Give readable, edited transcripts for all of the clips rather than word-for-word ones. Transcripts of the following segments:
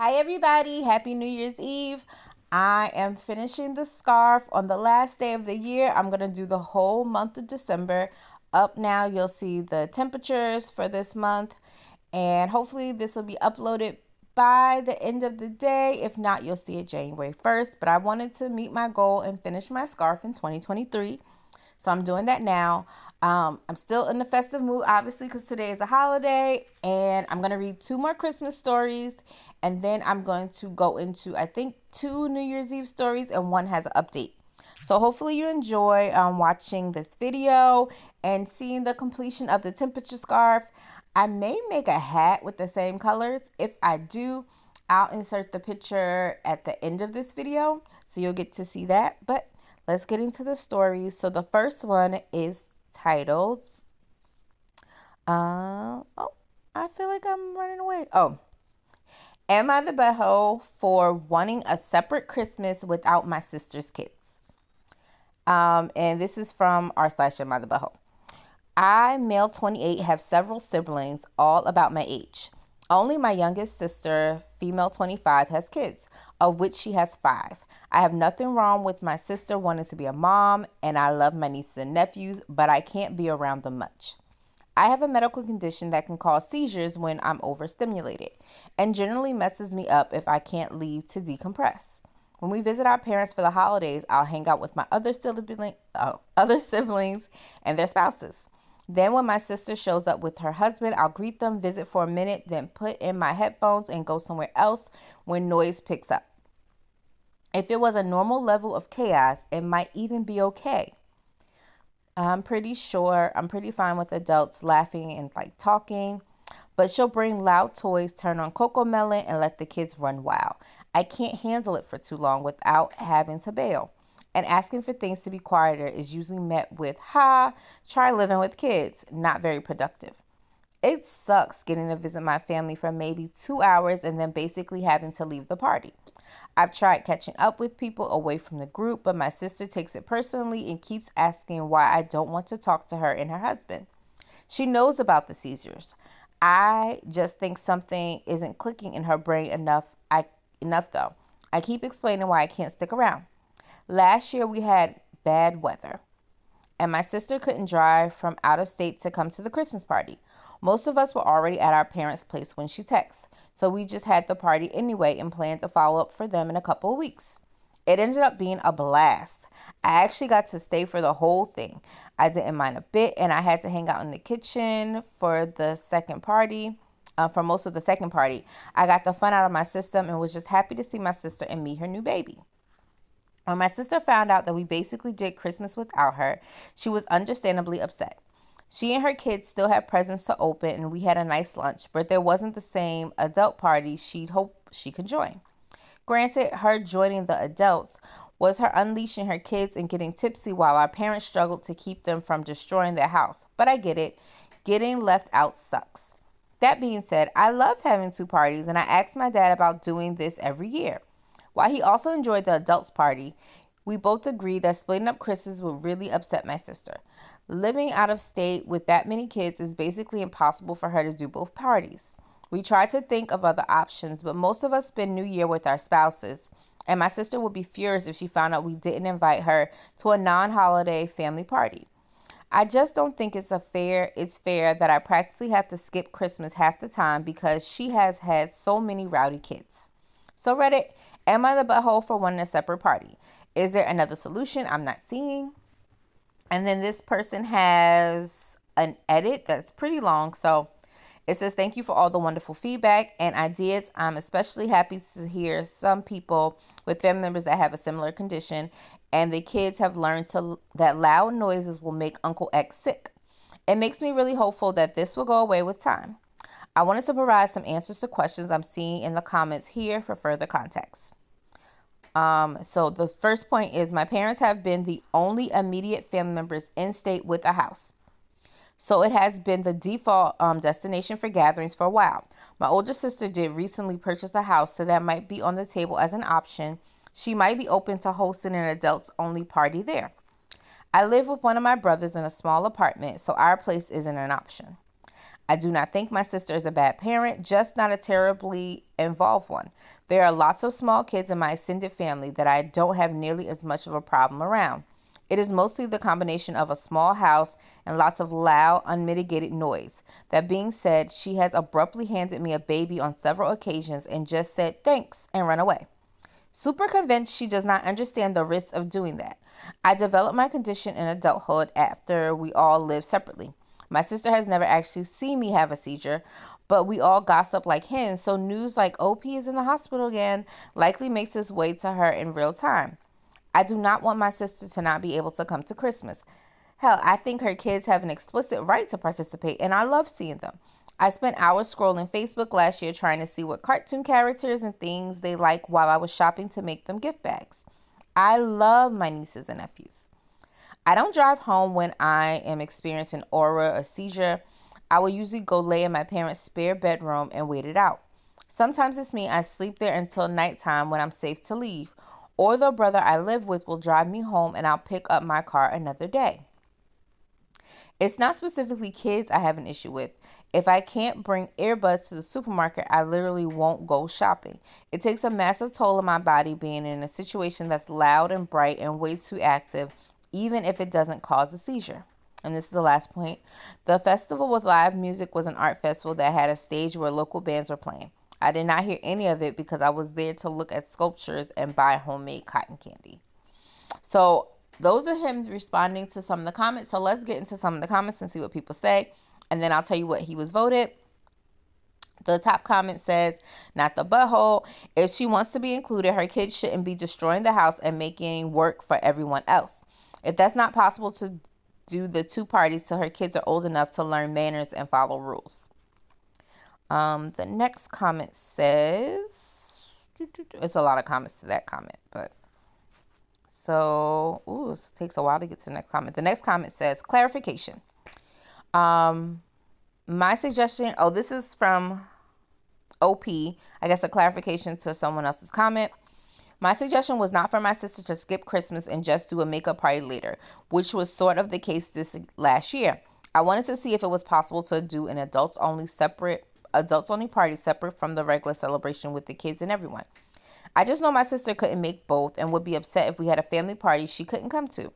Hi everybody, happy New Year's Eve. I am finishing the scarf on the last day of the year. I'm going to do the whole month of December. Up now, you'll see the temperatures for this month, and hopefully this will be uploaded by the end of the day. If not, you'll see it January 1st, but I wanted to meet my goal and finish my scarf in 2023. So I'm doing that now. I'm still in the festive mood, obviously, because today is a holiday. And I'm going to read two more Christmas stories. And then I'm going to go into, I think, two New Year's Eve stories, and one has an update. So hopefully you enjoy watching this video and seeing the completion of the temperature scarf. I may make a hat with the same colors. If I do, I'll insert the picture at the end of this video, so you'll get to see that. But let's get into the stories. So the first one is titled, I feel like I'm running away. Am I the butthole for wanting a separate Christmas without my sister's kids? And this is from r/Am I the butthole. I, male 28, have several siblings, all about my age. Only my youngest sister, female 25, has kids, of which she has 5. I have nothing wrong with my sister wanting to be a mom, and I love my nieces and nephews, but I can't be around them much. I have a medical condition that can cause seizures when I'm overstimulated, and generally messes me up if I can't leave to decompress. When we visit our parents for the holidays, I'll hang out with my other siblings and their spouses. Then when my sister shows up with her husband, I'll greet them, visit for a minute, then put in my headphones and go somewhere else when noise picks up. If it was a normal level of chaos, it might even be okay. I'm pretty fine with adults laughing and talking, but she'll bring loud toys, turn on Coco Melon, and let the kids run wild. I can't handle it for too long without having to bail. And asking for things to be quieter is usually met with, try living with kids. Not very productive. It sucks getting to visit my family for maybe 2 hours and then basically having to leave the party. I've tried catching up with people away from the group, but my sister takes it personally and keeps asking why I don't want to talk to her and her husband. She knows about the seizures. I just think something isn't clicking in her brain enough though. I keep explaining why I can't stick around. Last year we had bad weather, and my sister couldn't drive from out of state to come to the Christmas party. Most of us were already at our parents' place when she texted, so we just had the party anyway and planned to follow up for them in a couple of weeks. It ended up being a blast. I actually got to stay for the whole thing. I didn't mind a bit, and I had to hang out in the kitchen for the second party. For most of the second party, I got the fun out of my system and was just happy to see my sister and meet her new baby. When my sister found out that we basically did Christmas without her, she was understandably upset. She and her kids still had presents to open, and we had a nice lunch, but there wasn't the same adult party she'd hoped she could join. Granted, her joining the adults was her unleashing her kids and getting tipsy while our parents struggled to keep them from destroying their house. But I get it. Getting left out sucks. That being said, I love having 2 parties, and I asked my dad about doing this every year. While he also enjoyed the adults party, we both agreed that splitting up Christmas would really upset my sister. Living out of state with that many kids is basically impossible for her to do both parties. We tried to think of other options, but most of us spend New Year with our spouses, and my sister would be furious if she found out we didn't invite her to a non-holiday family party. I just don't think it's fair that I practically have to skip Christmas half the time because she has had so many rowdy kids. So Reddit, am I the butthole for wanting a separate party? Is there another solution I'm not seeing? And then this person has an edit that's pretty long. So it says, thank you for all the wonderful feedback and ideas. I'm especially happy to hear some people with family members that have a similar condition and the kids have learned that loud noises will make Uncle X sick. It makes me really hopeful that this will go away with time. I wanted to provide some answers to questions I'm seeing in the comments here for further context. So the first point is my parents have been the only immediate family members in state with a house. So it has been the default destination for gatherings for a while. My older sister did recently purchase a house, so that might be on the table as an option. She might be open to hosting an adults-only party there. I live with one of my brothers in a small apartment, so our place isn't an option. I do not think my sister is a bad parent, just not a terribly involved one. There are lots of small kids in my extended family that I don't have nearly as much of a problem around. It is mostly the combination of a small house and lots of loud, unmitigated noise. That being said, she has abruptly handed me a baby on several occasions and just said thanks and run away. Super convinced she does not understand the risks of doing that. I developed my condition in adulthood after we all lived separately. My sister has never actually seen me have a seizure, but we all gossip like hens, so news like OP is in the hospital again likely makes its way to her in real time. I do not want my sister to not be able to come to Christmas. Hell, I think her kids have an explicit right to participate, and I love seeing them. I spent hours scrolling Facebook last year trying to see what cartoon characters and things they like while I was shopping to make them gift bags. I love my nieces and nephews. I don't drive home when I am experiencing aura or seizure. I will usually go lay in my parents' spare bedroom and wait it out. Sometimes it's me. I sleep there until nighttime when I'm safe to leave. Or the brother I live with will drive me home and I'll pick up my car another day. It's not specifically kids I have an issue with. If I can't bring earbuds to the supermarket, I literally won't go shopping. It takes a massive toll on my body being in a situation that's loud and bright and way too active, even if it doesn't cause a seizure. And this is the last point. The festival with live music was an art festival that had a stage where local bands were playing. I did not hear any of it because I was there to look at sculptures and buy homemade cotton candy. So those are him responding to some of the comments. So let's get into some of the comments and see what people say. And then I'll tell you what he was voted. The top comment says, not the butthole. If she wants to be included, her kids shouldn't be destroying the house and making work for everyone else. If that's not possible to do the two parties till her kids are old enough to learn manners and follow rules. The next comment says, it's a lot of comments to that comment, but so, it takes a while to get to the next comment. The next comment says, clarification. My suggestion, this is from OP, I guess a clarification to someone else's comment. My suggestion was not for my sister to skip Christmas and just do a makeup party later, which was sort of the case this last year. I wanted to see if it was possible to do an adults only party separate from the regular celebration with the kids and everyone. I just know my sister couldn't make both and would be upset if we had a family party she couldn't come to.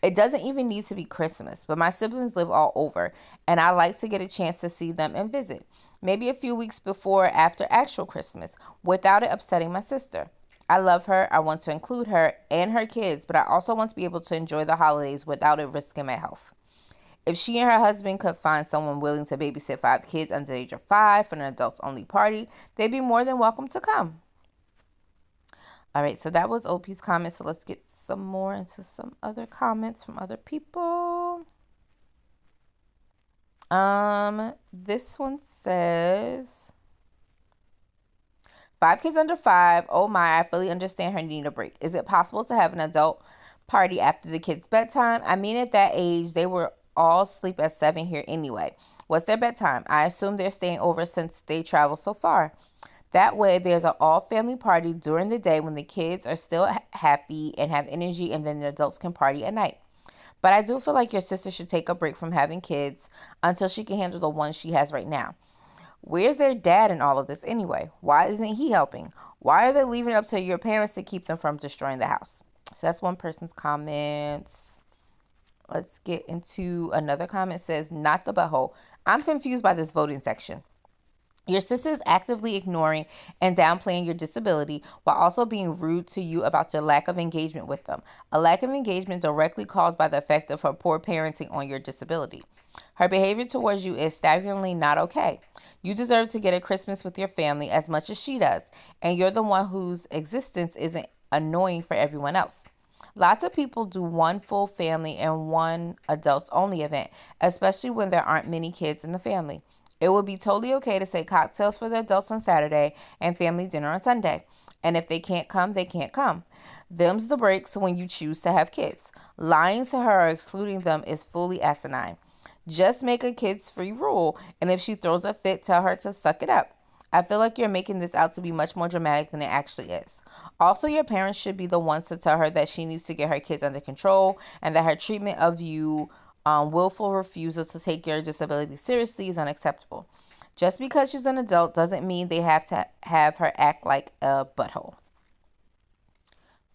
It doesn't even need to be Christmas, but my siblings live all over, and I like to get a chance to see them and visit. Maybe a few weeks before or after actual Christmas, without it upsetting my sister. I love her, I want to include her and her kids, but I also want to be able to enjoy the holidays without it risking my health. If she and her husband could find someone willing to babysit 5 kids under the age of 5 for an adults-only party, they'd be more than welcome to come. All right, so that was OP's comment. So let's get some more into some other comments from other people. This one says, 5 kids under 5. Oh my, I fully understand her needing a break. Is it possible to have an adult party after the kids' bedtime? I mean, at that age, they were all asleep at 7 here anyway. What's their bedtime? I assume they're staying over since they travel so far. That way, there's an all-family party during the day when the kids are still happy and have energy, and then the adults can party at night. But I do feel like your sister should take a break from having kids until she can handle the ones she has right now. Where's their dad in all of this anyway? Why isn't he helping? Why are they leaving it up to your parents to keep them from destroying the house? So that's one person's comments. Let's get into another comment. It says, not the butthole. I'm confused by this voting section. Your sister is actively ignoring and downplaying your disability while also being rude to you about your lack of engagement with them. A lack of engagement directly caused by the effect of her poor parenting on your disability. Her behavior towards you is staggeringly not okay. You deserve to get a Christmas with your family as much as she does, and you're the one whose existence isn't annoying for everyone else. Lots of people do one full family and one adults-only event, especially when there aren't many kids in the family. It would be totally okay to say cocktails for the adults on Saturday and family dinner on Sunday. And if they can't come, they can't come. Them's the breaks when you choose to have kids. Lying to her or excluding them is fully asinine. Just make a kids-free rule, and if she throws a fit, tell her to suck it up. I feel like you're making this out to be much more dramatic than it actually is. Also, your parents should be the ones to tell her that she needs to get her kids under control and that her treatment of you Willful refusal to take your disability seriously is unacceptable. Just because she's an adult doesn't mean they have to have her act like a butthole.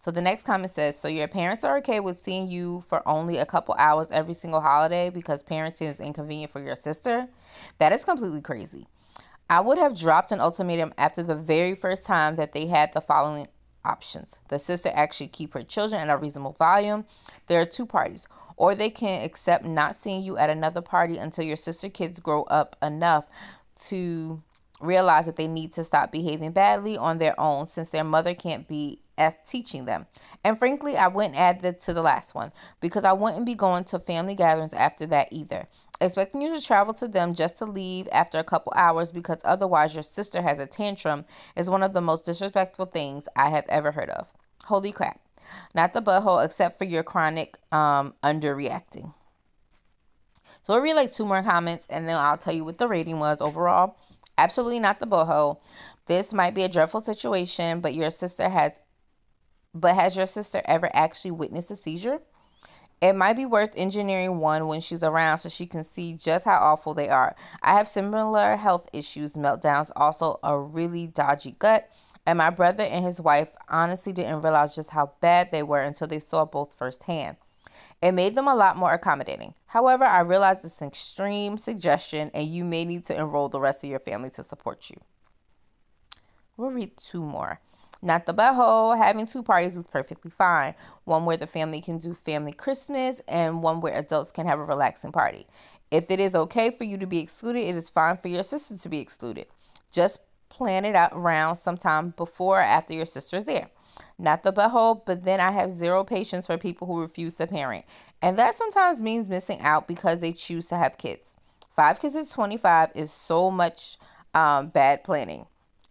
So the next comment says, so your parents are okay with seeing you for only a couple hours every single holiday because parenting is inconvenient for your sister? That is completely crazy. I would have dropped an ultimatum after the very first time that they had the following options. The sister actually keep her children at a reasonable volume. There are two parties. Or they can accept not seeing you at another party until your sister kids grow up enough to realize that they need to stop behaving badly on their own since their mother can't be teaching them. And frankly, I wouldn't add that to the last one because I wouldn't be going to family gatherings after that either. Expecting you to travel to them just to leave after a couple hours because otherwise your sister has a tantrum is one of the most disrespectful things I have ever heard of. Holy crap. Not the butthole, except for your chronic underreacting. So we'll read like two more comments and then I'll tell you what the rating was overall. Absolutely not the butthole. This might be a dreadful situation, but has your sister ever actually witnessed a seizure? It might be worth engineering one when she's around so she can see just how awful they are. I have similar health issues, meltdowns, also a really dodgy gut, and my brother and his wife honestly didn't realize just how bad they were until they saw both firsthand. It made them a lot more accommodating. However, I realize it's an extreme suggestion and you may need to enroll the rest of your family to support you. We'll read two more. Not the butthole. Having two parties is perfectly fine. One where the family can do family Christmas and one where adults can have a relaxing party. If it is okay for you to be excluded, it is fine for your sister to be excluded. Just plan it out around sometime before or after your sister is there. Not the butthole, but then I have zero patience for people who refuse to parent. And that sometimes means missing out because they choose to have kids. 5 kids at 25 is so much bad planning.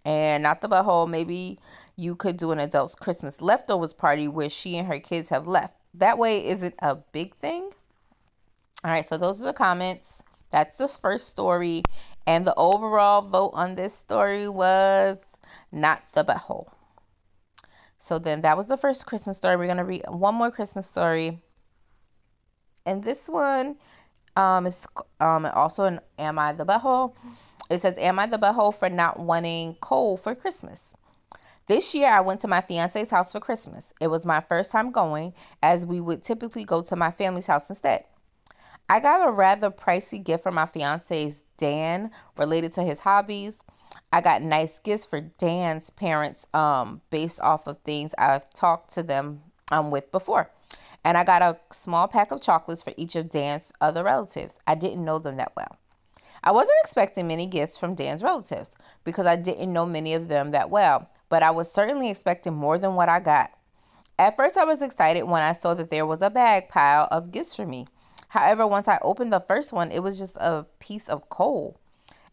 And not the butthole, maybe you could do an adult's Christmas leftovers party where she and her kids have left. That way, is it a big thing? All right, so those are the comments. That's the first story. And the overall vote on this story was not the butthole. So then that was the first Christmas story. We're going to read one more Christmas story. And this one is also an Am I the Butthole? It says, am I the butthole for not wanting coal for Christmas? This year, I went to my fiance's house for Christmas. It was my first time going, as we would typically go to my family's house instead. I got a rather pricey gift from my fiance's Dan related to his hobbies. I got nice gifts for Dan's parents based off of things I've talked to them with before. And I got a small pack of chocolates for each of Dan's other relatives. I didn't know them that well. I wasn't expecting many gifts from Dan's relatives because I didn't know many of them that well, but I was certainly expecting more than what I got. At first, I was excited when I saw that there was a bag pile of gifts for me. However, once I opened the first one, it was just a piece of coal.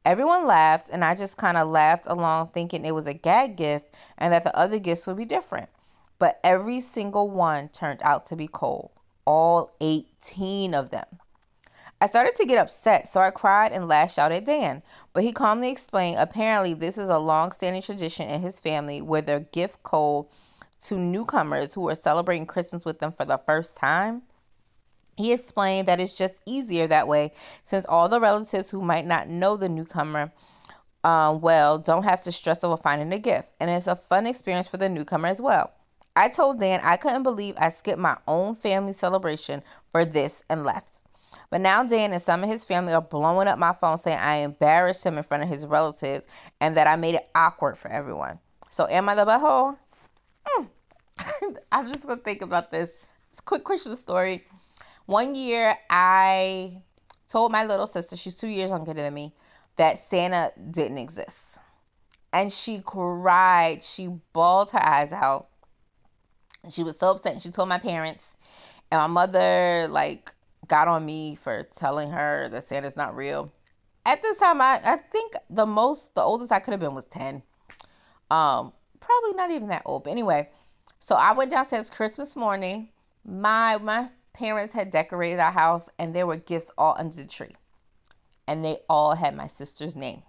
Everyone laughed, and I just kind of laughed along thinking it was a gag gift and that the other gifts would be different. But every single one turned out to be coal, all 18 of them. I started to get upset, so I cried and lashed out at Dan. But he calmly explained apparently this is a long-standing tradition in his family where they gift coal to newcomers who are celebrating Christmas with them for the first time. He explained that it's just easier that way since all the relatives who might not know the newcomer well don't have to stress over finding a gift. And it's a fun experience for the newcomer as well. I told Dan I couldn't believe I skipped my own family celebration for this and left. But now Dan and some of his family are blowing up my phone saying I embarrassed him in front of his relatives and that I made it awkward for everyone. So am I the butthole? I'm just going to think about this. It's a quick Christmas story. One year I told my little sister, she's 2 years younger than me, that Santa didn't exist. And she cried. She bawled her eyes out. She was so upset. And she told my parents. And my mother, got on me for telling her that Santa's not real. At this time, I think the oldest I could have been was 10. Probably not even that old. But anyway, so I went downstairs Christmas morning. My parents had decorated our house and there were gifts all under the tree. And they all had my sister's name.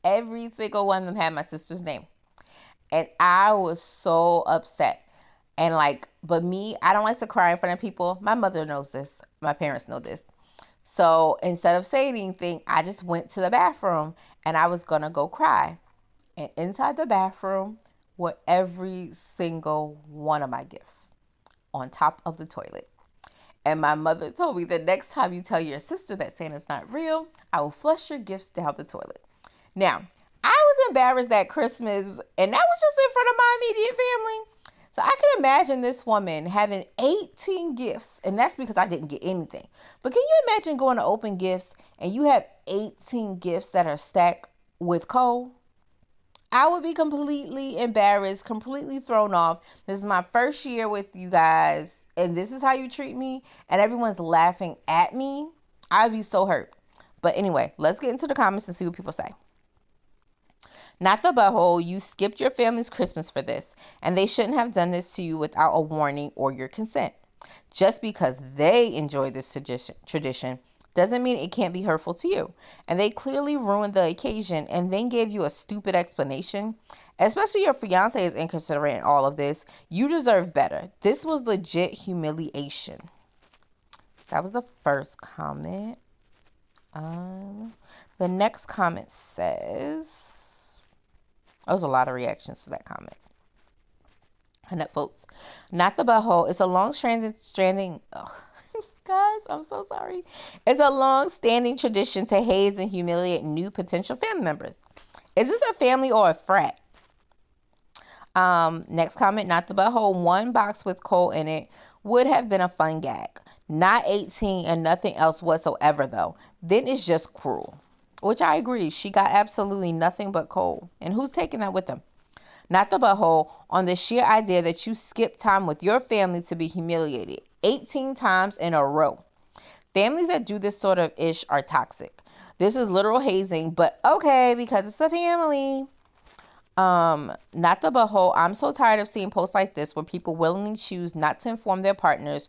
Every single one of them had my sister's name. And I was so upset. And but me, I don't like to cry in front of people. My mother knows this. My parents know this. So instead of saying anything, I just went to the bathroom and I was going to go cry. And inside the bathroom were every single one of my gifts on top of the toilet. And my mother told me, the next time you tell your sister that Santa's not real, I will flush your gifts down the toilet. Now, I was embarrassed that Christmas, and that was just in front of my immediate family. So I can imagine this woman having 18 gifts, and that's because I didn't get anything. But can you imagine going to open gifts and you have 18 gifts that are stacked with coal? I would be completely embarrassed, completely thrown off. This is my first year with you guys, and this is how you treat me, and everyone's laughing at me. I'd be so hurt. But anyway, let's get into the comments and see what people say. Not the butthole, you skipped your family's Christmas for this, and they shouldn't have done this to you without a warning or your consent. Just because they enjoy this tradition doesn't mean it can't be hurtful to you. And they clearly ruined the occasion and then gave you a stupid explanation. Especially your fiance is inconsiderate in all of this. You deserve better. This was legit humiliation. That was the first comment. The next comment says, there was a lot of reactions to that comment. And that folks, not the butthole. It's a long-standing. Guys, I'm so sorry. It's a long-standing tradition to haze and humiliate new potential family members. Is this a family or a frat? Next comment, not the butthole. One box with coal in it would have been a fun gag. Not 18 and nothing else whatsoever, though. Then it's just cruel. Which I agree. She got absolutely nothing but coal. And who's taking that with them? Not the butthole, on the sheer idea that you skip time with your family to be humiliated 18 times in a row. Families that do this sort of ish are toxic. This is literal hazing, but okay, because it's a family. Not the butthole. I'm so tired of seeing posts like this where people willingly choose not to inform their partners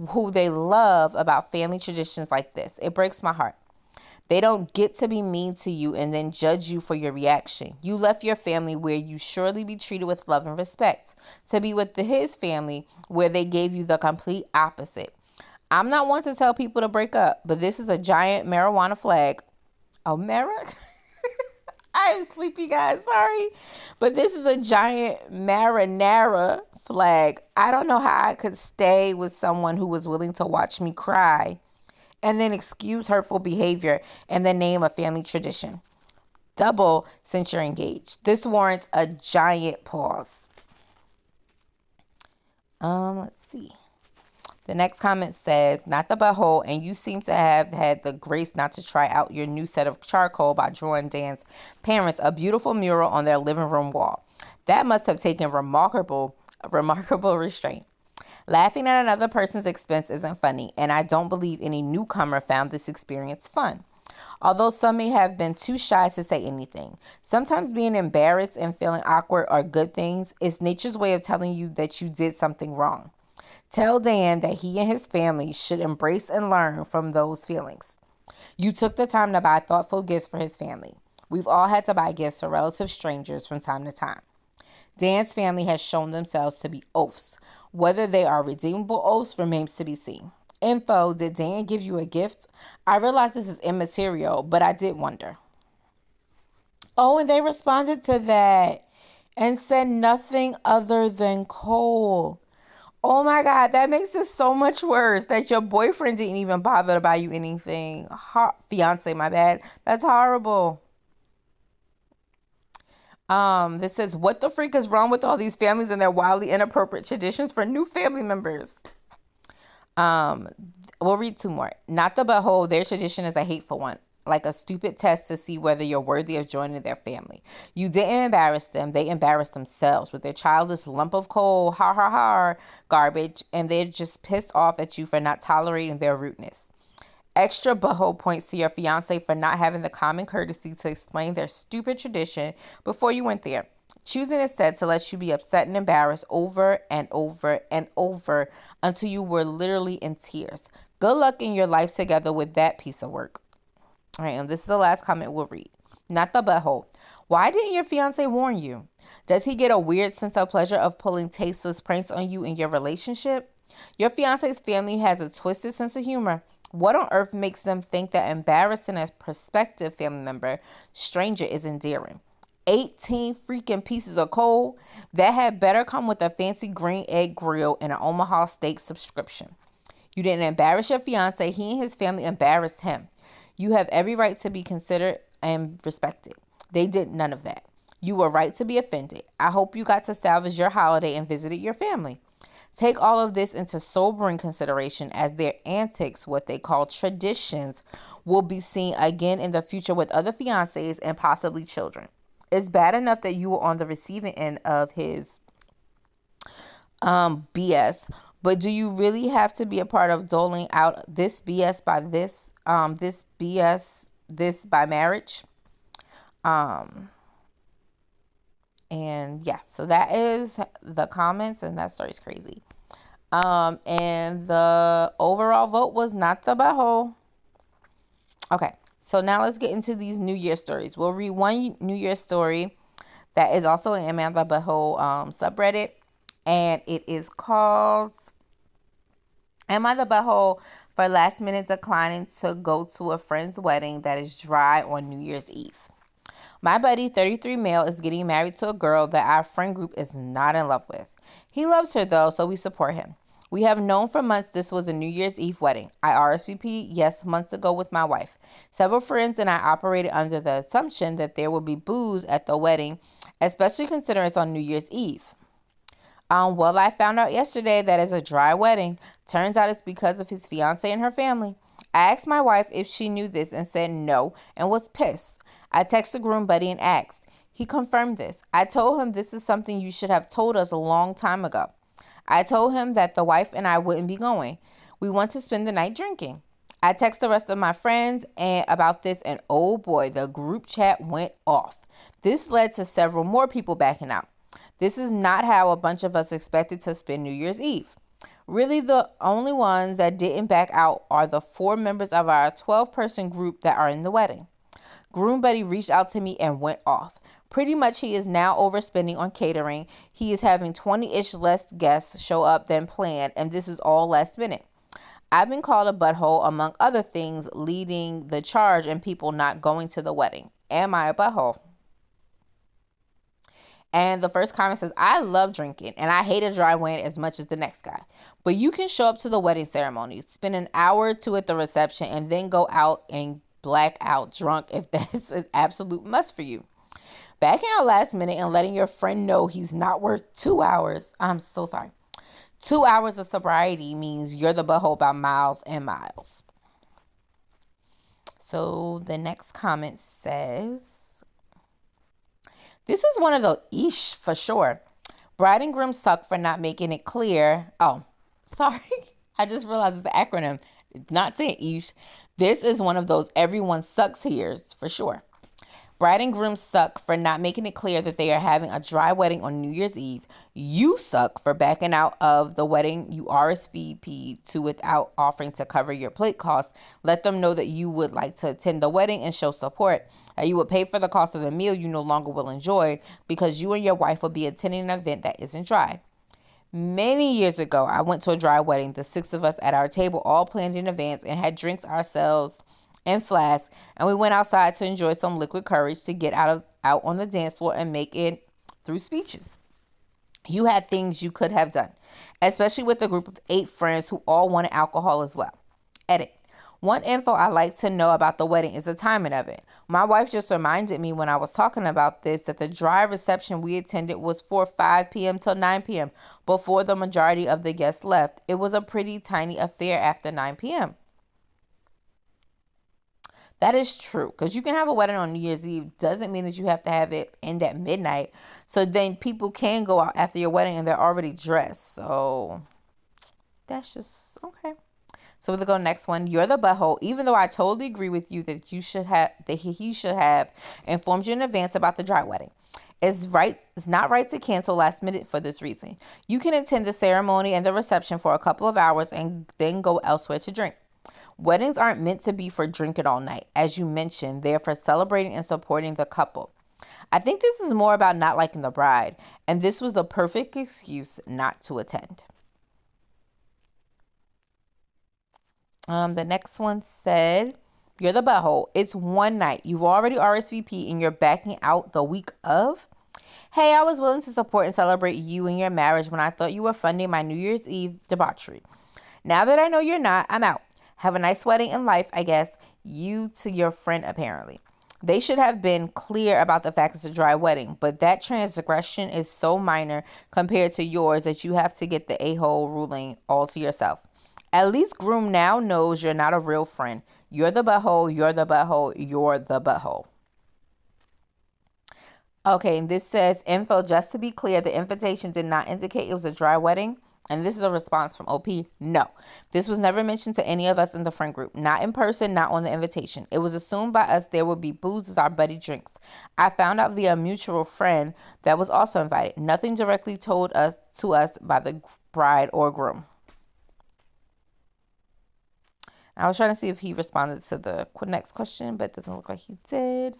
who they love about family traditions like this. It breaks my heart. They don't get to be mean to you and then judge you for your reaction. You left your family where you surely be treated with love and respect to be with his family where they gave you the complete opposite. I'm not one to tell people to break up, but this is a giant marijuana flag. Oh, I am sleepy, guys. Sorry. But this is a giant marinara flag. I don't know how I could stay with someone who was willing to watch me cry and then excuse hurtful behavior in the name of family tradition. Double since you're engaged. This warrants a giant pause. Let's see. The next comment says, not the butthole, and you seem to have had the grace not to try out your new set of charcoal by drawing Dan's parents a beautiful mural on their living room wall. That must have taken remarkable restraint. Laughing at another person's expense isn't funny, and I don't believe any newcomer found this experience fun. Although some may have been too shy to say anything. Sometimes being embarrassed and feeling awkward are good things. It's nature's way of telling you that you did something wrong. Tell Dan that he and his family should embrace and learn from those feelings. You took the time to buy thoughtful gifts for his family. We've all had to buy gifts for relative strangers from time to time. Dan's family has shown themselves to be oafs. Whether they are redeemable oaths remains to be seen. Info, did Dan give you a gift? I realize this is immaterial, but I did wonder. Oh, and they responded to that and said nothing other than coal. Oh my God, that makes this so much worse that your boyfriend didn't even bother to buy you anything. Fiance, my bad. That's horrible. This says, what the freak is wrong with all these families and their wildly inappropriate traditions for new family members? We'll read two more. Not the butthole, their tradition is a hateful one, like a stupid test to see whether you're worthy of joining their family. You didn't embarrass them, they embarrassed themselves with their childish lump of coal, garbage, and they're just pissed off at you for not tolerating their rudeness. Extra butthole points to your fiance for not having the common courtesy to explain their stupid tradition before you went there. Choosing instead to let you be upset and embarrassed over and over and over until you were literally in tears. Good luck in your life together with that piece of work. All right, and this is the last comment we'll read. Not the butthole. Why didn't your fiance warn you? Does he get a weird sense of pleasure of pulling tasteless pranks on you in your relationship? Your fiance's family has a twisted sense of humor. What on earth makes them think that embarrassing a prospective family member stranger is endearing? 18 freaking pieces of coal? That had better come with a fancy green egg grill and an Omaha steak subscription. You didn't embarrass your fiance. He and his family embarrassed him. You have every right to be considered and respected. They did none of that. You were right to be offended. I hope you got to salvage your holiday and visited your family. Take all of this into sobering consideration, as their antics, what they call traditions, will be seen again in the future with other fiancés and possibly children. It's bad enough that you were on the receiving end of his BS, but do you really have to be a part of doling out this BS by this by marriage? And yeah, so that is the comments, and that story's crazy. And the overall vote was not the butthole. Okay, so now let's get into these New Year stories. We'll read one New Year story that is also an Am I the Butthole subreddit, and it is called Am I the Butthole for last minute declining to go to a friend's wedding that is dry on New Year's Eve. My buddy, 33 male, is getting married to a girl that our friend group is not in love with. He loves her though, so we support him. We have known for months this was a New Year's Eve wedding. I RSVP'd, yes, months ago with my wife. Several friends and I operated under the assumption that there would be booze at the wedding, especially considering it's on New Year's Eve. Well, I found out yesterday that it's a dry wedding. Turns out it's because of his fiance and her family. I asked my wife if she knew this and said no and was pissed. I texted the groom buddy and asked. He confirmed this. I told him this is something you should have told us a long time ago. I told him that the wife and I wouldn't be going. We want to spend the night drinking. I texted the rest of my friends about this, and oh boy, the group chat went off. This led to several more people backing out. This is not how a bunch of us expected to spend New Year's Eve. Really, the only ones that didn't back out are the 4 members of our 12-person group that are in the wedding. Groom buddy reached out to me and went off. Pretty much he is now overspending on catering. He is having 20-ish less guests show up than planned, and this is all last minute. I've been called a butthole, among other things, leading the charge and people not going to the wedding. Am I a butthole? And the first comment says, I love drinking, and I hate a dry wedding as much as the next guy. But you can show up to the wedding ceremony, spend an hour or two at the reception, and then go out and black out drunk if that's an absolute must for you. Backing out last minute and letting your friend know he's not worth 2 hours. I'm so sorry. 2 hours of sobriety means you're the butthole by miles and miles. So the next comment says, this is one of those ish for sure. Bride and groom suck for not making it clear. Oh, sorry. I just realized it's the acronym. It's not saying ish. This is one of those everyone sucks here's for sure. Bride and groom suck for not making it clear that they are having a dry wedding on New Year's Eve. You suck for backing out of the wedding you RSVP'd to without offering to cover your plate costs. Let them know that you would like to attend the wedding and show support. That you would pay for the cost of the meal you no longer will enjoy because you and your wife will be attending an event that isn't dry. Many years ago, I went to a dry wedding. The 6 of us at our table all planned in advance and had drinks ourselves and flasks, and we went outside to enjoy some liquid courage to get out on the dance floor and make it through speeches. You had things you could have done, especially with a group of 8 friends who all wanted alcohol as well. Edit. One info I like to know about the wedding is the timing of it. My wife just reminded me when I was talking about this that the dry reception we attended was 5 p.m. till 9 p.m. before the majority of the guests left. It was a pretty tiny affair after 9 p.m. That is true, because you can have a wedding on New Year's Eve. Doesn't mean that you have to have it end at midnight. So then people can go out after your wedding and they're already dressed. So that's just okay. So we'll go next one. You're the butthole. Even though I totally agree with you that he should have informed you in advance about the dry wedding. It's not right to cancel last minute for this reason. You can attend the ceremony and the reception for a couple of hours and then go elsewhere to drink. Weddings aren't meant to be for drinking all night. As you mentioned, they're for celebrating and supporting the couple. I think this is more about not liking the bride, and this was the perfect excuse not to attend. The next one said, you're the butthole. It's one night. You've already RSVP and you're backing out the week of. Hey, I was willing to support and celebrate you and your marriage when I thought you were funding my New Year's Eve debauchery. Now that I know you're not, I'm out. Have a nice wedding in life, I guess. You to your friend, apparently. They should have been clear about the fact it's a dry wedding, but that transgression is so minor compared to yours that you have to get the a-hole ruling all to yourself. At least groom now knows you're not a real friend. You're the butthole, you're the butthole, you're the butthole. Okay, and this says, info, just to be clear, the invitation did not indicate it was a dry wedding. And this is a response from OP. No, this was never mentioned to any of us in the friend group. Not in person, not on the invitation. It was assumed by us there would be booze as our buddy drinks. I found out via a mutual friend that was also invited. Nothing directly told us by the bride or groom. I was trying to see if he responded to the next question, but it doesn't look like he did.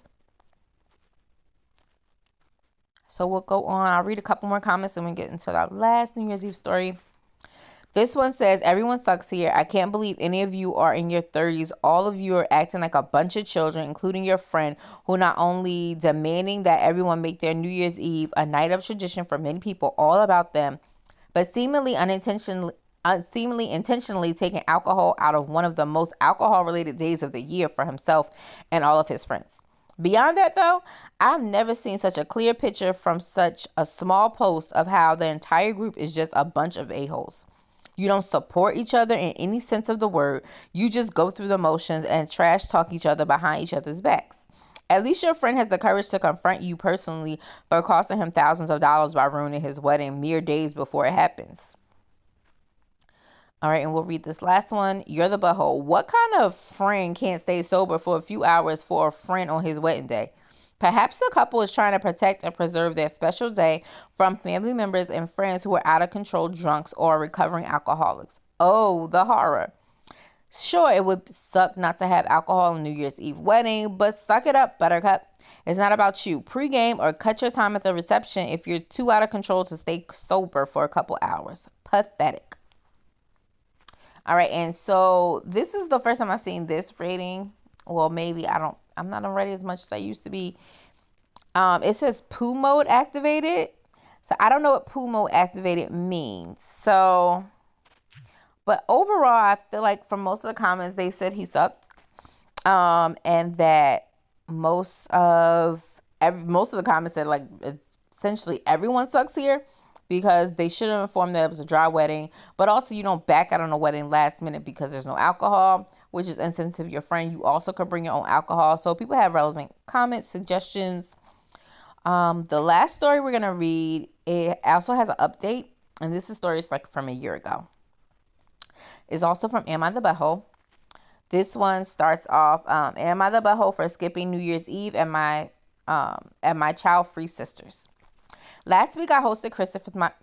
So we'll go on. I'll read a couple more comments and we get into our last New Year's Eve story. This one says, everyone sucks here. I can't believe any of you are in your 30s. All of you are acting like a bunch of children, including your friend, who not only demanding that everyone make their New Year's Eve a night of tradition for many people, all about them, but seemingly intentionally taking alcohol out of one of the most alcohol-related days of the year for himself and all of his friends. Beyond that, though, I've never seen such a clear picture from such a small post of how the entire group is just a bunch of a-holes. You don't support each other in any sense of the word. You just go through the motions and trash talk each other behind each other's backs. At least your friend has the courage to confront you personally for costing him thousands of dollars by ruining his wedding mere days before it happens. All right, and we'll read this last one. You're the butthole. What kind of friend can't stay sober for a few hours for a friend on his wedding day? Perhaps the couple is trying to protect and preserve their special day from family members and friends who are out of control drunks or recovering alcoholics. Oh, the horror. Sure, it would suck not to have alcohol on New Year's Eve wedding, but suck it up, buttercup. It's not about you. Pre-game or cut your time at the reception if you're too out of control to stay sober for a couple hours. Pathetic. All right, and so this is the first time I've seen this rating. Well, maybe I'm not on Reddit as much as I used to be. It says poo mode activated. So I don't know what poo mode activated means. So, but overall, I feel like from most of the comments, they said he sucked. And that most of the comments said like essentially everyone sucks here, because they should have informed that it was a dry wedding. But also, you don't back out on a wedding last minute because there's no alcohol, which is insensitive to your friend. You also can bring your own alcohol. So people have relevant comments, suggestions. The last story we're going to read, it also has an update. And this story is like from a year ago. It's also from Am I the Butthole? This one starts off, Am I the butthole for skipping New Year's Eve at my child-free sisters? Last week, I hosted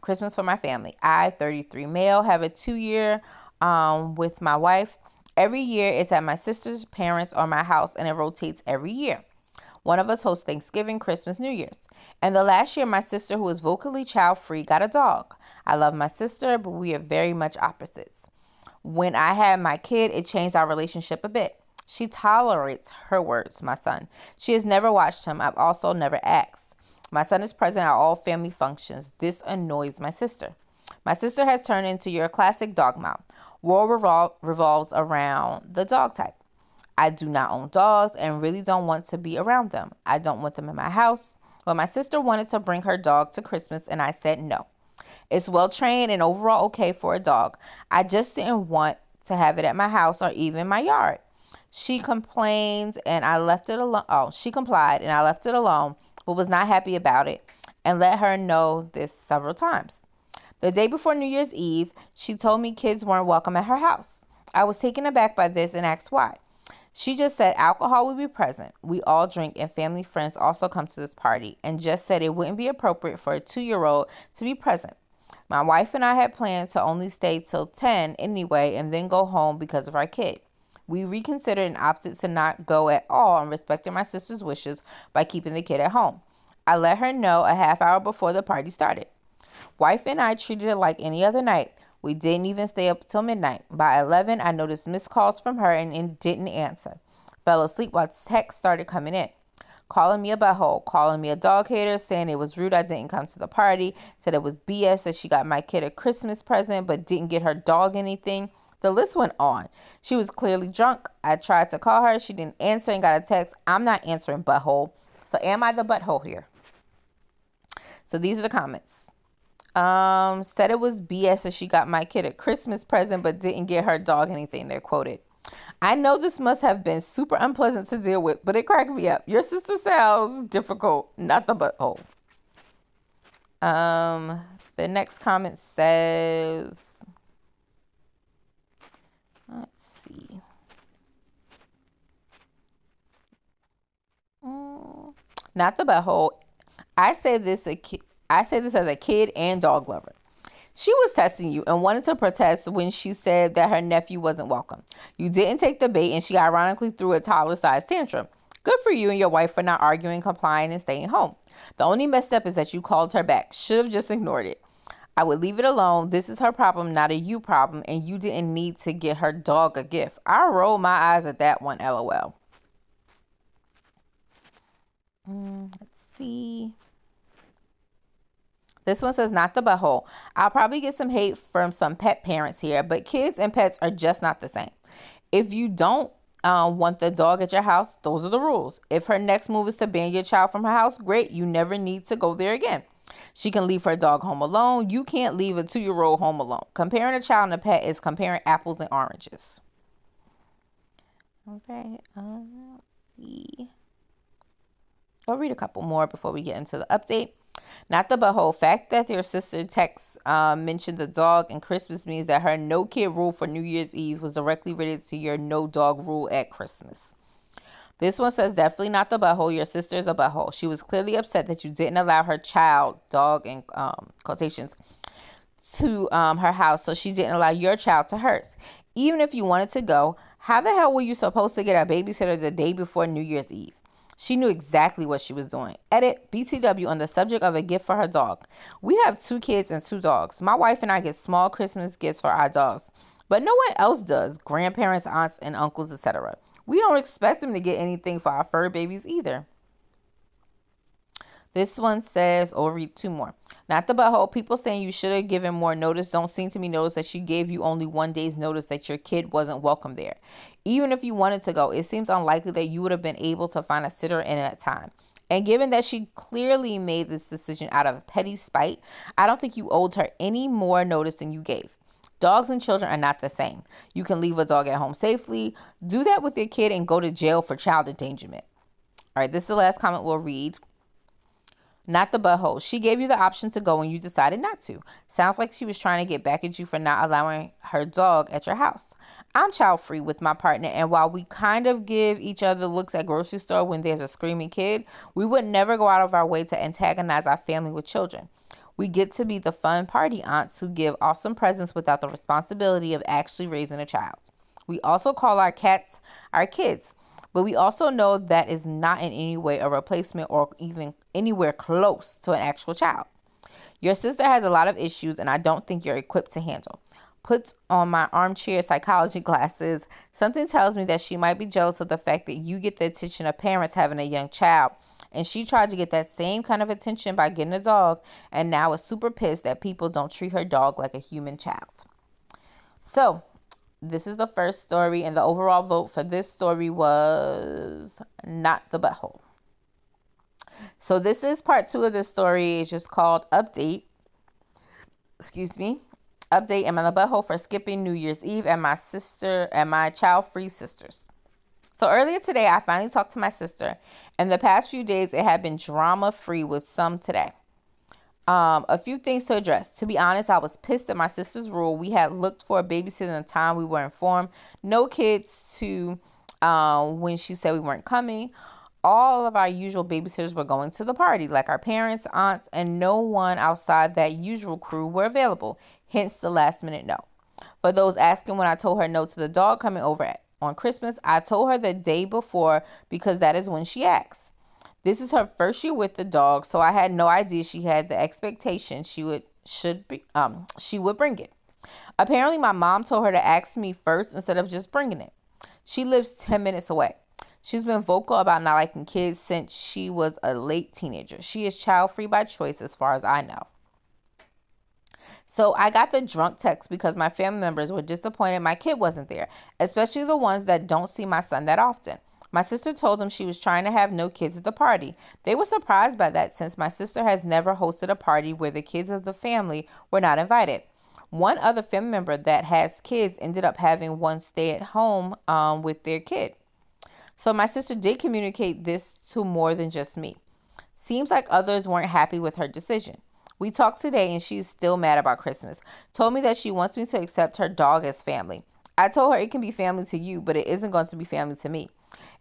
Christmas for my family. I, 33 male, have a 2-year with my wife. Every year, it's at my sister's, parents, or my house, and it rotates every year. One of us hosts Thanksgiving, Christmas, New Year's. And the last year, my sister, who is vocally child-free, got a dog. I love my sister, but we are very much opposites. When I had my kid, it changed our relationship a bit. She tolerates her words, my son. She has never watched him. I've also never asked. My son is present at all family functions. This annoys my sister. My sister has turned into your classic dog mom. World revolves around the dog type. I do not own dogs and really don't want to be around them. I don't want them in my house. But my sister wanted to bring her dog to Christmas and I said no. It's well trained and overall okay for a dog. I just didn't want to have it at my house or even my yard. She complained and I left it alone. Oh, she complied and I left it alone, but was not happy about it and let her know this several times. The day before New Year's Eve, she told me kids weren't welcome at her house. I was taken aback by this and asked why. She just said alcohol would be present. We all drink and family friends also come to this party and just said it wouldn't be appropriate for a 2-year-old to be present. My wife and I had planned to only stay till 10 anyway and then go home because of our kid. We reconsidered and opted to not go at all and respected my sister's wishes by keeping the kid at home. I let her know a half hour before the party started. Wife and I treated it like any other night. We didn't even stay up till midnight. By 11, I noticed missed calls from her and didn't answer. Fell asleep while texts started coming in. Calling me a butthole, calling me a dog hater, saying it was rude I didn't come to the party, said it was BS that she got my kid a Christmas present but didn't get her dog anything. The list went on. She was clearly drunk. I tried to call her. She didn't answer and got a text. I'm not answering, butthole. So am I the butthole here? So these are the comments. Said it was BS that she got my kid a Christmas present but didn't get her dog anything. They're quoted. I know this must have been super unpleasant to deal with, but it cracked me up. Your sister sounds difficult, not the butthole. The next comment says, let's see. Not the butthole. I say this as a kid and dog lover. She was testing you and wanted to protest when she said that her nephew wasn't welcome. You didn't take the bait and she ironically threw a toddler-sized tantrum. Good for you and your wife for not arguing, complying, and staying home. The only messed up is that you called her back. Should have just ignored it. I would leave it alone. This is her problem, not a you problem, and you didn't need to get her dog a gift. I rolled my eyes at that one, LOL. Let's see. This one says, not the butthole. I'll probably get some hate from some pet parents here, but kids and pets are just not the same. If you don't want the dog at your house, those are the rules. If her next move is to ban your child from her house, great. You never need to go there again. She can leave her dog home alone. You can't leave a 2-year-old home alone. Comparing a child and a pet is comparing apples and oranges. Okay, let's see. I'll read a couple more before we get into the update. Not the butthole. Fact that your sister text mentioned the dog and Christmas means that her no kid rule for New Year's Eve was directly related to your no dog rule at Christmas. This one says, definitely not the butthole. Your sister is a butthole. She was clearly upset that you didn't allow her child, dog in quotations, to her house, so she didn't allow your child to hers. Even if you wanted to go, how the hell were you supposed to get a babysitter the day before New Year's Eve? She knew exactly what she was doing. Edit, BTW on the subject of a gift for her dog. We have 2 kids and 2 dogs. My wife and I get small Christmas gifts for our dogs, but no one else does. Grandparents, aunts, and uncles, etc. We don't expect them to get anything for our fur babies either. This one says, or read 2 more. Not the butthole. People saying you should have given more notice don't seem to me notice that she gave you only 1 day's notice that your kid wasn't welcome there. Even if you wanted to go, it seems unlikely that you would have been able to find a sitter in that time. And given that she clearly made this decision out of petty spite, I don't think you owed her any more notice than you gave. Dogs and children are not the same. You can leave a dog at home safely. Do that with your kid and go to jail for child endangerment. All right, this is the last comment we'll read. Not the butthole. She gave you the option to go and you decided not to. Sounds like she was trying to get back at you for not allowing her dog at your house. I'm child free with my partner, and while we kind of give each other looks at grocery store when there's a screaming kid, we would never go out of our way to antagonize our family with children. We get to be the fun party aunts who give awesome presents without the responsibility of actually raising a child. We also call our cats our kids. But we also know that is not in any way a replacement or even anywhere close to an actual child. Your sister has a lot of issues and I don't think you're equipped to handle. Puts on my armchair psychology glasses. Something tells me that she might be jealous of the fact that you get the attention of parents having a young child. And she tried to get that same kind of attention by getting a dog and now is super pissed that people don't treat her dog like a human child. So, this is the first story, and the overall vote for this story was not the butthole. So this is part 2 of this story. It's just called Update. Update, am I the butthole for skipping New Year's Eve and my child-free sisters? So earlier today, I finally talked to my sister. In the past few days, it had been drama-free with some today. A few things to address. To be honest, I was pissed at my sister's rule. We had looked for a babysitter in the time we were informed. No kids to when she said we weren't coming. All of our usual babysitters were going to the party, like our parents, aunts, and no one outside that usual crew were available. Hence the last minute no. For those asking when I told her no to the dog coming over on Christmas. I told her the day before because that is when she acts. This is her first year with the dog, so I had no idea she had the expectation she would bring it. Apparently, my mom told her to ask me first instead of just bringing it. She lives 10 minutes away. She's been vocal about not liking kids since she was a late teenager. She is child free by choice, as far as I know. So I got the drunk text because my family members were disappointed my kid wasn't there, especially the ones that don't see my son that often. My sister told them she was trying to have no kids at the party. They were surprised by that since my sister has never hosted a party where the kids of the family were not invited. One other family member that has kids ended up having one stay at home with their kid. So my sister did communicate this to more than just me. Seems like others weren't happy with her decision. We talked today and she's still mad about Christmas. Told me that she wants me to accept her dog as family. I told her it can be family to you, but it isn't going to be family to me.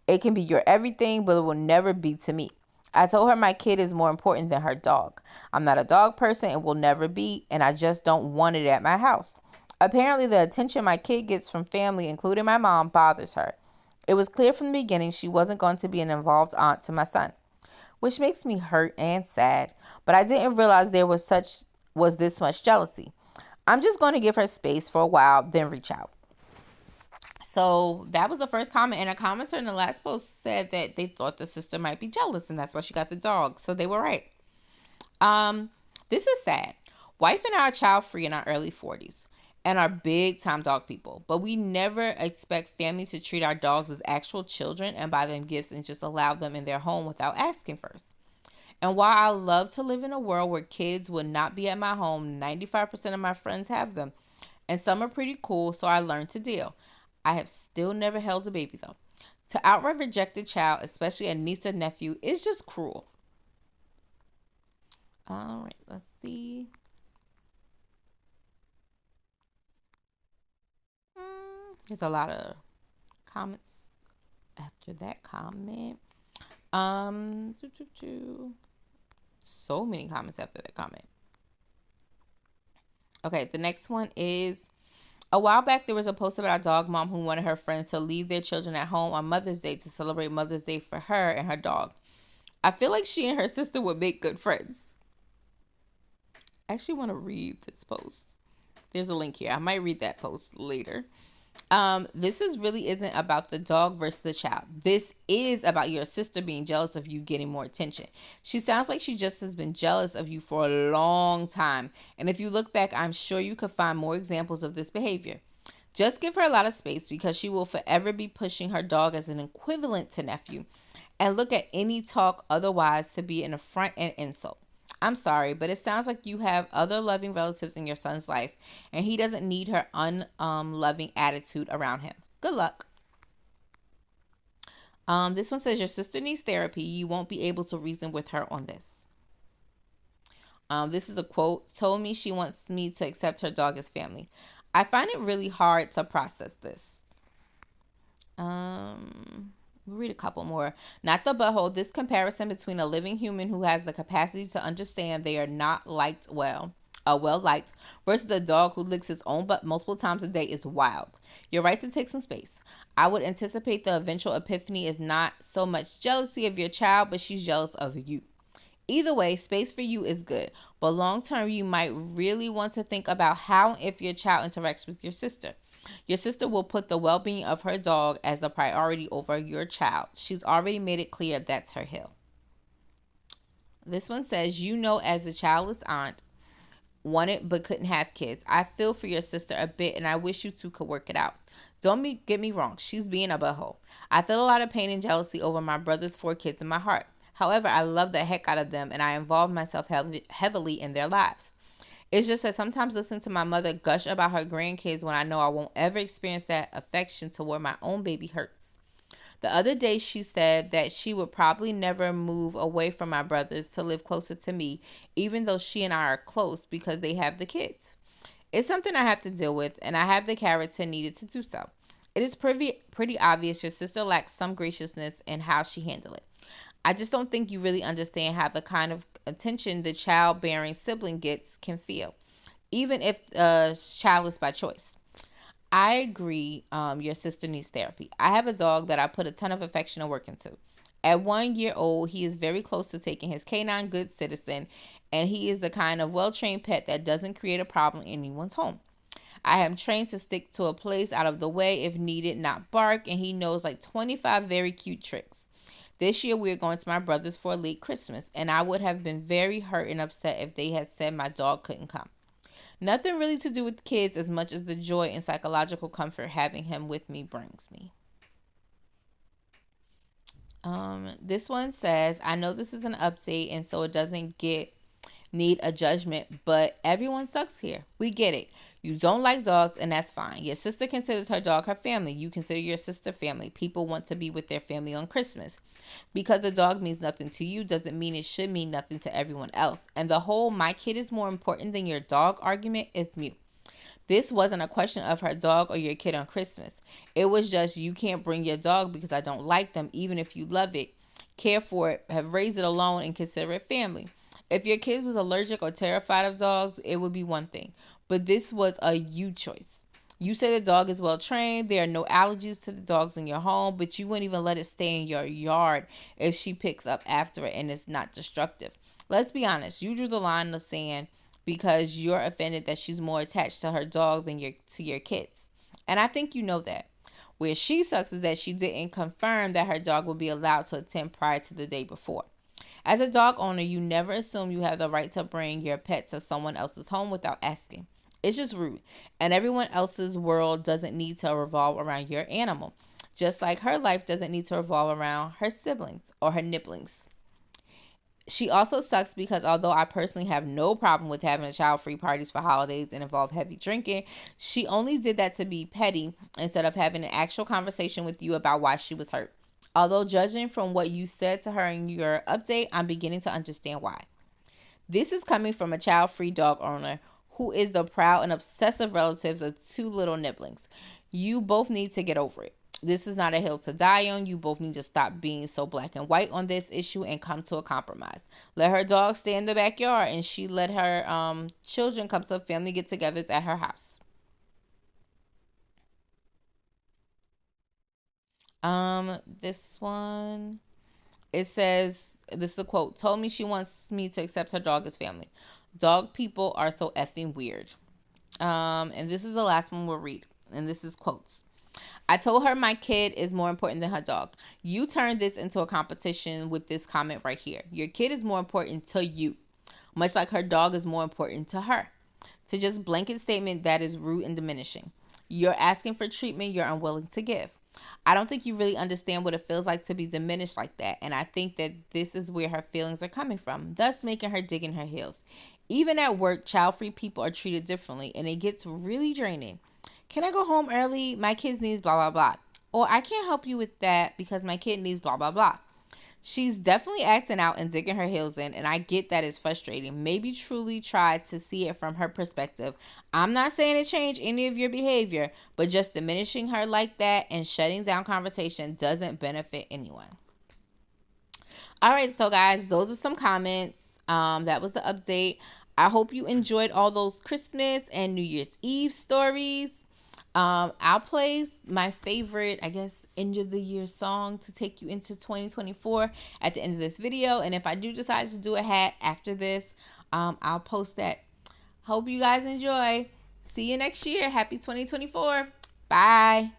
It can be your everything, but it will never be to me. I told her my kid is more important than her dog. I'm not a dog person and will never be, and I just don't want it at my house. Apparently, the attention my kid gets from family, including my mom, bothers her. It was clear from the beginning she wasn't going to be an involved aunt to my son, which makes me hurt and sad. But I didn't realize there was this much jealousy. I'm just going to give her space for a while, then reach out. So that was the first comment, and a commenter in the last post said that they thought the sister might be jealous, and that's why she got the dog. So they were right. This is sad. Wife and I are child free in our early 40s and are big time dog people, but we never expect families to treat our dogs as actual children and buy them gifts and just allow them in their home without asking first. And while I love to live in a world where kids would not be at my home, 95% of my friends have them, and some are pretty cool, so I learned to deal. I have still never held a baby though. To outright reject a child, especially a niece or nephew, is just cruel. All right, let's see. There's a lot of comments after that comment. So many comments after that comment. Okay, the next one is, a while back there was a post about a dog mom who wanted her friends to leave their children at home on Mother's Day to celebrate Mother's Day for her and her dog. I feel like she and her sister would make good friends. I actually want to read this post. There's a link here. I might read that post later. This really isn't about the dog versus the child. This is about your sister being jealous of you getting more attention. She sounds like she just has been jealous of you for a long time. And if you look back, I'm sure you could find more examples of this behavior. Just give her a lot of space because she will forever be pushing her dog as an equivalent to nephew. And look at any talk otherwise to be an affront and insult. I'm sorry, but it sounds like you have other loving relatives in your son's life, and he doesn't need her unloving attitude around him. Good luck. This one says, your sister needs therapy. You won't be able to reason with her on this. This is a quote. Told me she wants me to accept her dog as family. I find it really hard to process this. We'll read a couple more. Not the butthole. This comparison between a living human who has the capacity to understand they are not liked well liked versus the dog who licks its own butt multiple times a day is wild. You're right to take some space. I would anticipate the eventual epiphany is not so much jealousy of your child, but she's jealous of you. Either way, space for you is good, but long term you might really want to think about how and if your child interacts with your sister. Your sister will put the well-being of her dog as a priority over your child. She's already made it clear that's her hill. This one says, as a childless aunt, wanted but couldn't have kids. I feel for your sister a bit and I wish you two could work it out. Don't get me wrong, she's being a butthole. I feel a lot of pain and jealousy over my brother's 4 kids in my heart. However, I love the heck out of them and I involve myself heavily in their lives. It's just that sometimes listening to my mother gush about her grandkids when I know I won't ever experience that affection toward my own baby hurts. The other day she said that she would probably never move away from my brothers to live closer to me, even though she and I are close because they have the kids. It's something I have to deal with and I have the character needed to do so. It is pretty obvious your sister lacks some graciousness in how she handled it. I just don't think you really understand how the kind of attention the childbearing sibling gets can feel, even if childless by choice. I agree. Your sister needs therapy. I have a dog that I put a ton of affection and work into. At 1 year old, he is very close to taking his canine good citizen, and he is the kind of well trained pet that doesn't create a problem in anyone's home. I am trained to stick to a place out of the way if needed, not bark, and he knows like 25 very cute tricks. This year, we are going to my brother's for a late Christmas, and I would have been very hurt and upset if they had said my dog couldn't come. Nothing really to do with kids as much as the joy and psychological comfort having him with me brings me. This one says, I know this is an update and so it doesn't get need a judgment, but everyone sucks here. We get it. You don't like dogs, and that's fine. Your sister considers her dog her family. You consider your sister family. People want to be with their family on Christmas. Because the dog means nothing to you doesn't mean it should mean nothing to everyone else. And the whole my kid is more important than your dog argument is mute. This wasn't a question of her dog or your kid on Christmas. It was just you can't bring your dog because I don't like them, even if you love it, care for it, have raised it alone, and consider it family. If your kid was allergic or terrified of dogs, it would be one thing. But this was a you choice. You say the dog is well trained, there are no allergies to the dogs in your home, but you wouldn't even let it stay in your yard if she picks up after it and it's not destructive. Let's be honest, you drew the line in the sand because you're offended that she's more attached to her dog than your kids. And I think you know that. Where she sucks is that she didn't confirm that her dog would be allowed to attend prior to the day before. As a dog owner, you never assume you have the right to bring your pet to someone else's home without asking. It's just rude. And everyone else's world doesn't need to revolve around your animal. Just like her life doesn't need to revolve around her siblings or her nibblings. She also sucks because although I personally have no problem with having a child-free parties for holidays and involve heavy drinking, she only did that to be petty instead of having an actual conversation with you about why she was hurt. Although judging from what you said to her in your update, I'm beginning to understand why. This is coming from a child-free dog owner who is the proud and obsessive relatives of two little nibblings. You both need to get over it. This is not a hill to die on. You both need to stop being so black and white on this issue and come to a compromise. Let her dog stay in the backyard and she let her children come to family get-togethers at her house. This one, it says, this is a quote, told me she wants me to accept her dog as family. Dog people are so effing weird. And this is the last one we'll read. And this is quotes. I told her my kid is more important than her dog. You turned this into a competition with this comment right here. Your kid is more important to you, much like her dog is more important to her. To just blanket statement that is rude and diminishing. You're asking for treatment you're unwilling to give. I don't think you really understand what it feels like to be diminished like that, and I think that this is where her feelings are coming from, thus making her dig in her heels. Even at work, child-free people are treated differently, and it gets really draining. Can I go home early? My kids needs blah, blah, blah. Or I can't help you with that because my kid needs blah, blah, blah. She's definitely acting out and digging her heels in, and I get that it's frustrating. Maybe truly try to see it from her perspective. I'm not saying to change any of your behavior, but just diminishing her like that and shutting down conversation doesn't benefit anyone. All right, so guys, those are some comments. That was the update. I hope you enjoyed all those Christmas and New Year's Eve stories. I'll play my favorite, I guess, end of the year song to take you into 2024 at the end of this video. And if I do decide to do a hat after this, I'll post that. Hope you guys enjoy. See you next year. Happy 2024. Bye.